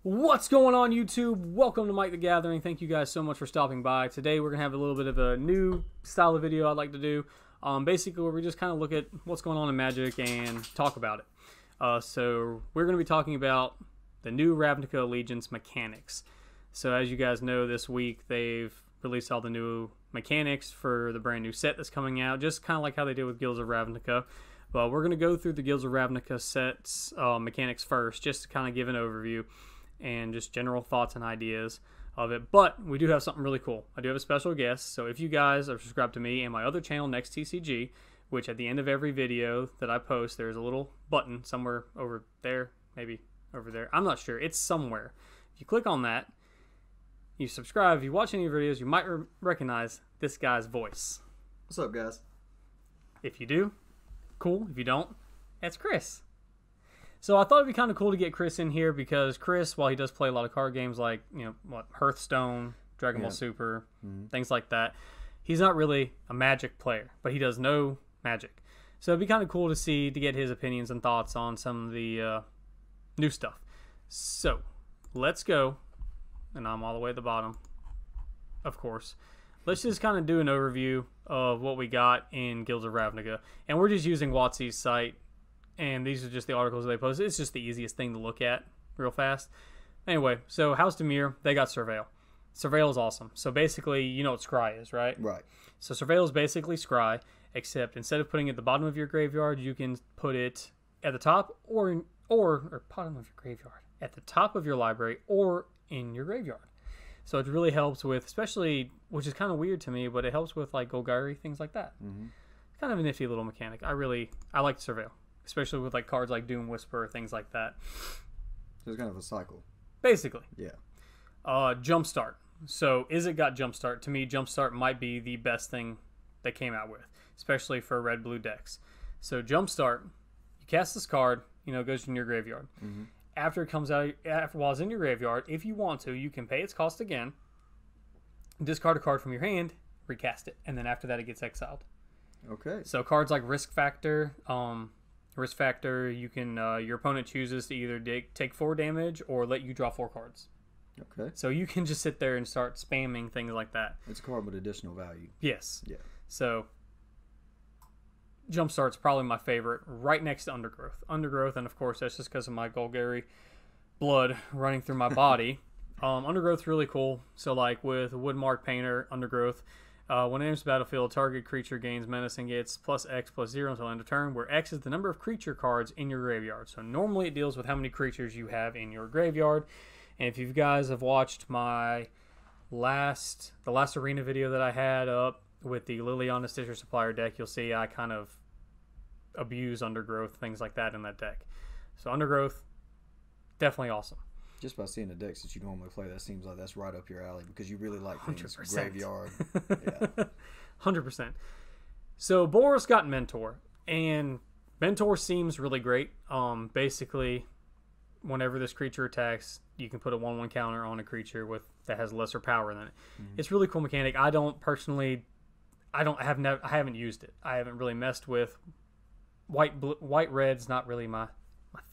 What's going on, YouTube? Welcome to Mike the Gathering. Thank you guys so much for stopping by. Today we're going to have a little bit of a new style of video I'd like to do. Basically where we just kind of look at what's going on in Magic and talk about it. So we're going to be talking about the new Ravnica Allegiance mechanics. So as you guys know, this week they've released all the new mechanics for the brand new set that's coming out, just kind of like how they did with Guilds of Ravnica. But we're going to go through the Guilds of Ravnica sets mechanics first, just to kind of give an overview and just general thoughts and ideas of it. But we do have something really cool. I do have a special guest, so if you guys are subscribed to me and my other channel, NextTCG, which at the end of every video that I post, there's a little button somewhere over there, maybe over there. I'm not sure. It's somewhere. If you click on that, you subscribe. If you watch any videos, you might recognize this guy's voice. What's up, guys? If you do, cool. If you don't, that's Chris. So I thought it'd be kind of cool to get Chris in here because Chris, while he does play a lot of card games like, Hearthstone, Dragon Ball Super, things like that, he's not really a Magic player, but he does know Magic. So it'd be kind of cool to get his opinions and thoughts on some of the new stuff. So let's go, and I'm all the way at the bottom, of course. Let's just kind of do an overview of what we got in Guilds of Ravnica, and we're just using WotC's site. And these are just the articles they posted. It's just the easiest thing to look at real fast. Anyway, so House Demir, they got Surveil. Surveil is awesome. So basically, you know what Scry is, right? Right. So Surveil is basically Scry, except instead of putting it at the bottom of your graveyard, you can put it at the top or bottom of your graveyard, at the top of your library or in your graveyard. So it really helps with, especially, which is kind of weird to me, but it helps with like Golgari, things like that. It's kind of a nifty little mechanic. I like Surveil. Especially with like cards like Doom Whisperer, things like that. So it's kind of a cycle. Basically. Yeah. Jumpstart. So Izzet got Jumpstart. To me, Jumpstart might be the best thing they came out with, especially for red-blue decks. So Jumpstart, you cast this card, it goes in your graveyard. After it comes out, while it's in your graveyard, if you want to, you can pay its cost again, discard a card from your hand, recast it, and then after that it gets exiled. Okay. So cards like Risk Factor, you can your opponent chooses to either take 4 damage or let you draw 4 cards. Okay. So you can just sit there and start spamming things like that. It's a card with additional value. Yes. Yeah. So Jumpstart's probably my favorite, right next to Undergrowth. Undergrowth, and of course that's just because of my Golgari blood running through my body. Undergrowth's really cool. So like with Woodmark Painter, Undergrowth, when it enters the battlefield, target creature gains menace and gets +X/+0 until end of turn, where X is the number of creature cards in your graveyard. So normally it deals with how many creatures you have in your graveyard. And if you guys have watched the last arena video that I had up with the Liliana Stitcher Supplier deck, you'll see I kind of abuse Undergrowth, things like that in that deck. So Undergrowth, definitely awesome. Just by seeing the decks that you normally play, that seems like that's right up your alley because you really like things 100%. Graveyard. Yeah. 100%. So Boros got Mentor, and Mentor seems really great. Basically, whenever this creature attacks, you can put a 1/1 counter on a creature that has lesser power than it. It's a really cool mechanic. I haven't used it. I haven't really messed with white red's not really my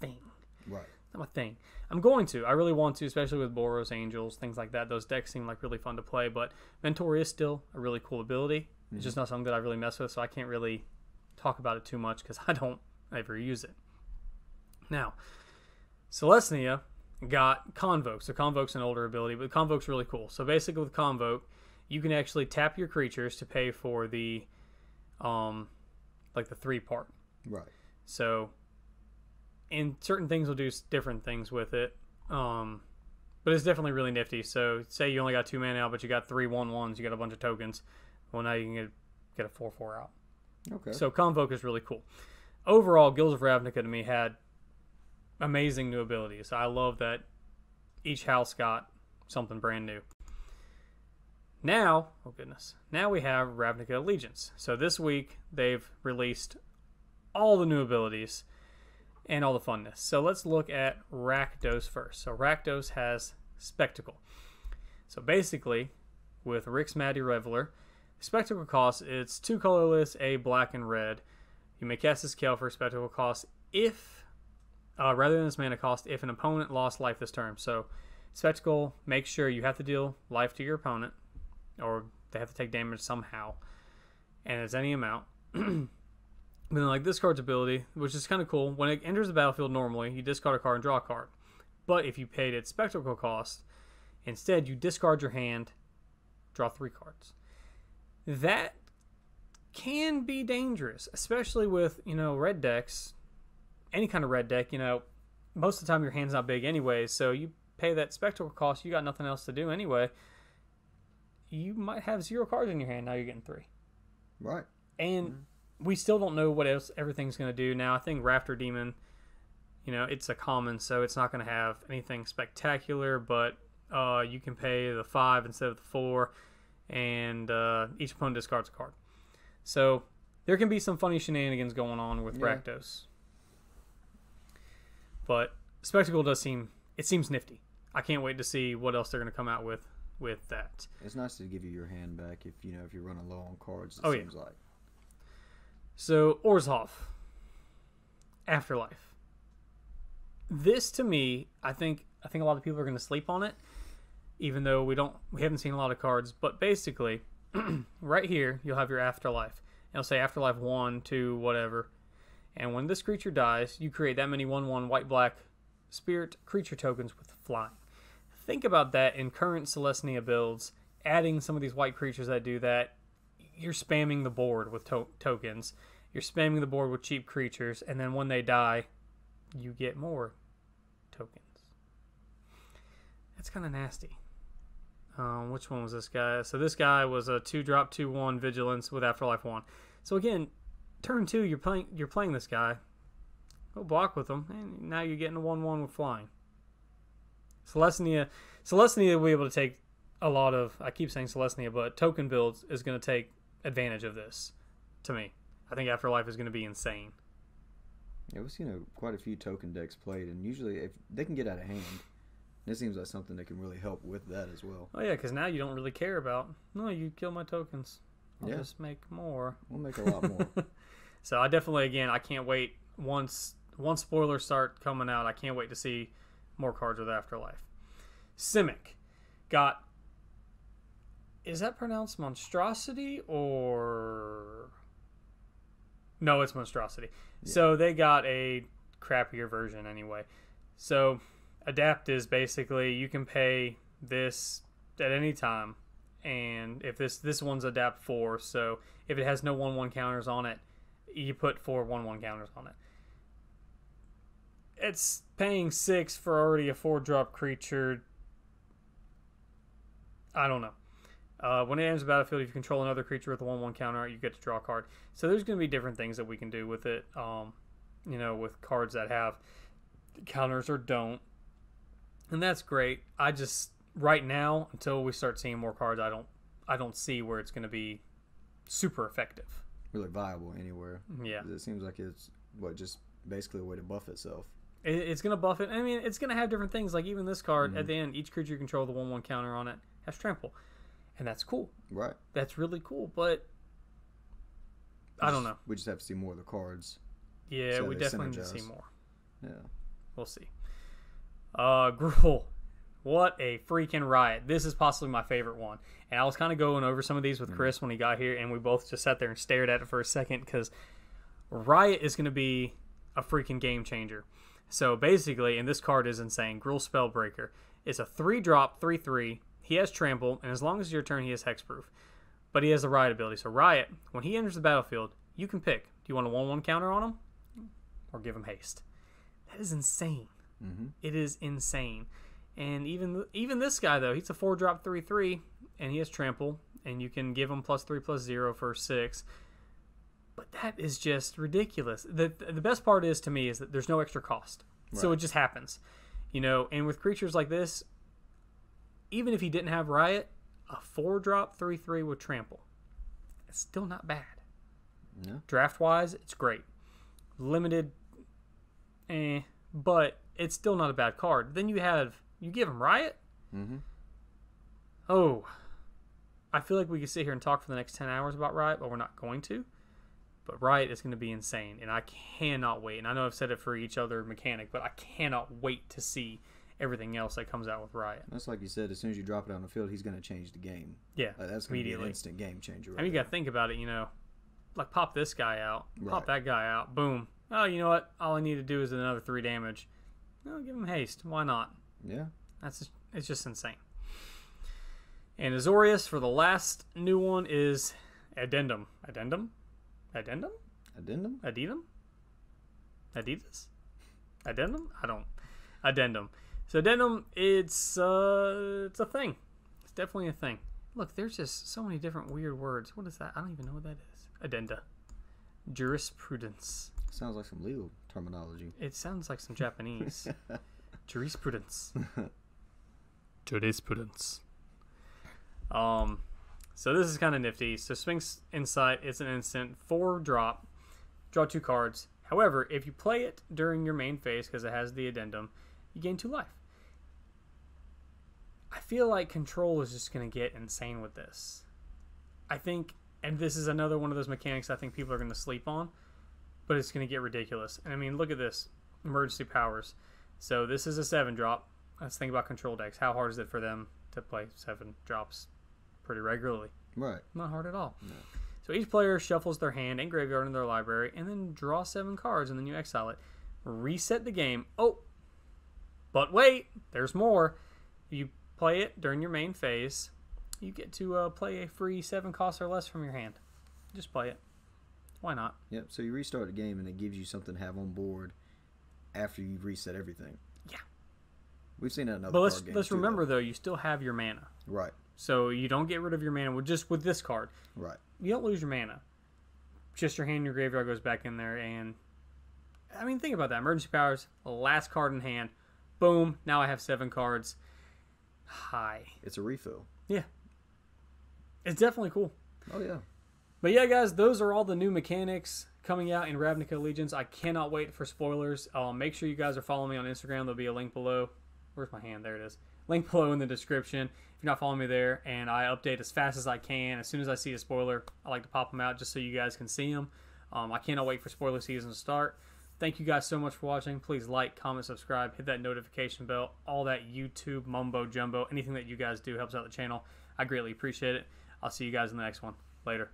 thing. Right. Not my thing. I'm going to. I really want to, especially with Boros, Angels, things like that. Those decks seem like really fun to play, but Mentor is still a really cool ability. It's just not something that I really mess with, so I can't really talk about it too much because I don't ever use it. Now, Celestia got Convoke. So Convoke's an older ability, but Convoke's really cool. So basically with Convoke, you can actually tap your creatures to pay for the the 3 part. Right. So and certain things will do different things with it, but it's definitely really nifty. So say you only got 2 mana out, but you got 3 1/1s, you got a bunch of tokens. Well, now you can get a 4/4 out. Okay. So Convoke is really cool. Overall, Guilds of Ravnica to me had amazing new abilities. I love that each house got something brand new. Now, oh goodness, now we have Ravnica Allegiance. So this week they've released all the new abilities and all the funness. So let's look at Rakdos first. So Rakdos has Spectacle. So basically, with Rix Maddie Reveler, Spectacle cost, it's 2 colorless, a black and red. You may cast this spell for Spectacle cost if rather than its mana cost if an opponent lost life this turn. So Spectacle makes sure you have to deal life to your opponent, or they have to take damage somehow, and it's any amount. But then, like, this card's ability, which is kind of cool, when it enters the battlefield normally, you discard a card and draw a card. But if you paid its Spectacle cost, instead you discard your hand, draw 3 cards. That can be dangerous, especially with, red decks. Any kind of red deck, most of the time your hand's not big anyway, so you pay that Spectacle cost, you got nothing else to do anyway. You might have 0 cards in your hand, now you're getting 3. Right. And we still don't know what else everything's going to do. Now, I think Rafter Demon, it's a common, so it's not going to have anything spectacular, but you can pay the 5 instead of the 4, and each opponent discards a card. So there can be some funny shenanigans going on with Rakdos. But Spectacle seems nifty. I can't wait to see what else they're going to come out with that. It's nice to give you your hand back if you're running low on cards. It seems like. So Orzhov, Afterlife. This, to me, I think a lot of people are going to sleep on it, even though we haven't seen a lot of cards. But basically, right here you'll have your Afterlife. It'll say Afterlife 1, 2, whatever. And when this creature dies, you create that many 1/1 white-black spirit creature tokens with flying. Think about that in current Celestia builds. Adding some of these white creatures that do that, you're spamming the board with tokens. You're spamming the board with cheap creatures, and then when they die, you get more tokens. That's kind of nasty. Which one was this guy? So this guy was a 2-drop 2/1 Vigilance with Afterlife 1. So again, turn 2, you're playing this guy. Go block with him, and now you're getting a 1/1 with flying. Celestia will be able to take a lot of, I keep saying Celestia, but token builds is going to take advantage of this, to me. I think Afterlife is going to be insane. Yeah, we've seen quite a few token decks played, and usually if they can get out of hand, it seems like something that can really help with that as well. Oh yeah, because now you don't really care about, no, you kill my tokens. I'll just make more. We'll make a lot more. So I definitely, again, I can't wait. Once spoilers start coming out, I can't wait to see more cards with Afterlife. Simic got, is that pronounced Monstrosity or... No, it's Monstrosity. Yeah. So they got a crappier version anyway. So Adapt is basically you can pay this at any time, and if this one's Adapt 4, so if it has no 1/1 counters on it, you put 4 1/1 counters on it. It's paying 6 for already a 4-drop creature. I don't know. When it enters the battlefield, if you control another creature with a 1/1 counter, you get to draw a card. So there's going to be different things that we can do with it. With cards that have counters or don't, and that's great. I just right now, until we start seeing more cards, I don't see where it's going to be super effective. Really viable anywhere. Yeah, it seems like it's just basically a way to buff itself. It's going to buff it. I mean, it's going to have different things. Like even this card at the end, each creature you control the 1/1 counter on it has trample. And that's cool. Right. That's really cool, but I don't know. We just have to see more of the cards. Yeah, we definitely need to see more. Yeah. We'll see. Gruul. What a freaking riot. This is possibly my favorite one. And I was kind of going over some of these with Chris when he got here, and we both just sat there and stared at it for a second because Riot is going to be a freaking game changer. So basically, and this card is insane, Gruul Spellbreaker. It's a 3-drop, 3/3. He has Trample, and as long as it's your turn, he has Hexproof. But he has the Riot ability. So Riot, when he enters the battlefield, you can pick. Do you want a 1/1 counter on him? Or give him haste? That is insane. Mm-hmm. It is insane. And even this guy, though, he's a 4-drop, 3/3, and he has Trample, and you can give him +3/+0 for 6. But that is just ridiculous. The best part is, to me, is that there's no extra cost. Right. So it just happens. And with creatures like this, even if he didn't have Riot, a 4-drop 3/3 with Trample, it's still not bad. No. Draft-wise, it's great. Limited, but it's still not a bad card. Then you give him Riot? Mm-hmm. Oh, I feel like we could sit here and talk for the next 10 hours about Riot, but we're not going to. But Riot is going to be insane, and I cannot wait. And I know I've said it for each other mechanic, but I cannot wait to see everything else that comes out with Riot. That's like you said, as soon as you drop it on the field, he's going to change the game. Yeah, that's going to be an instant game changer. Right, I mean, you got to think about it, like pop this guy out, pop that guy out, boom. Oh, you know what? All I need to do is another 3 damage. No, give him haste. Why not? Yeah. It's just insane. And Azorius for the last new one is Addendum. Addendum? Addendum? Addendum? Addendum? Adidas? Addendum? Addendum. So Addendum, it's a thing. It's definitely a thing. Look, there's just so many different weird words. What is that? I don't even know what that is. Addenda. Jurisprudence. Sounds like some legal terminology. It sounds like some Japanese. Jurisprudence. Jurisprudence. So this is kind of nifty. So Sphinx Insight is an instant 4 drop. Draw 2 cards. However, if you play it during your main phase, because it has the addendum, you gain 2 life. I feel like Control is just going to get insane with this. I think, and this is another one of those mechanics I think people are going to sleep on, but it's going to get ridiculous. And I mean, look at this. Emergency powers. So this is a 7 drop. Let's think about Control decks. How hard is it for them to play 7 drops pretty regularly? Right. Not hard at all. No. So each player shuffles their hand and graveyard in their library and then draw 7 cards, and then you exile it. Reset the game. Oh, but wait, there's more. You play it during your main phase. You get to play a free 7 cost or less from your hand. Just play it. Why not? Yep, so you restart the game and it gives you something to have on board after you've reset everything. Yeah. We've seen that in other but card games. Let's remember, though, you still have your mana. Right. So you don't get rid of your mana with this card. Right. You don't lose your mana. Just your hand and your graveyard goes back in there. And, I mean, think about that. Emergency powers, last card in hand. Boom. Now I have 7 cards. Hi. It's a refill. Yeah. It's definitely cool. Oh, yeah. But yeah, guys, those are all the new mechanics coming out in Ravnica Allegiance. I cannot wait for spoilers. Make sure you guys are following me on Instagram. There'll be a link below. Where's my hand? There it is. Link below in the description if you're not following me there. And I update as fast as I can. As soon as I see a spoiler, I like to pop them out just so you guys can see them. I cannot wait for spoiler season to start. Thank you guys so much for watching. Please like, comment, subscribe, hit that notification bell, all that YouTube mumbo jumbo. Anything that you guys do helps out the channel. I greatly appreciate it. I'll see you guys in the next one. Later.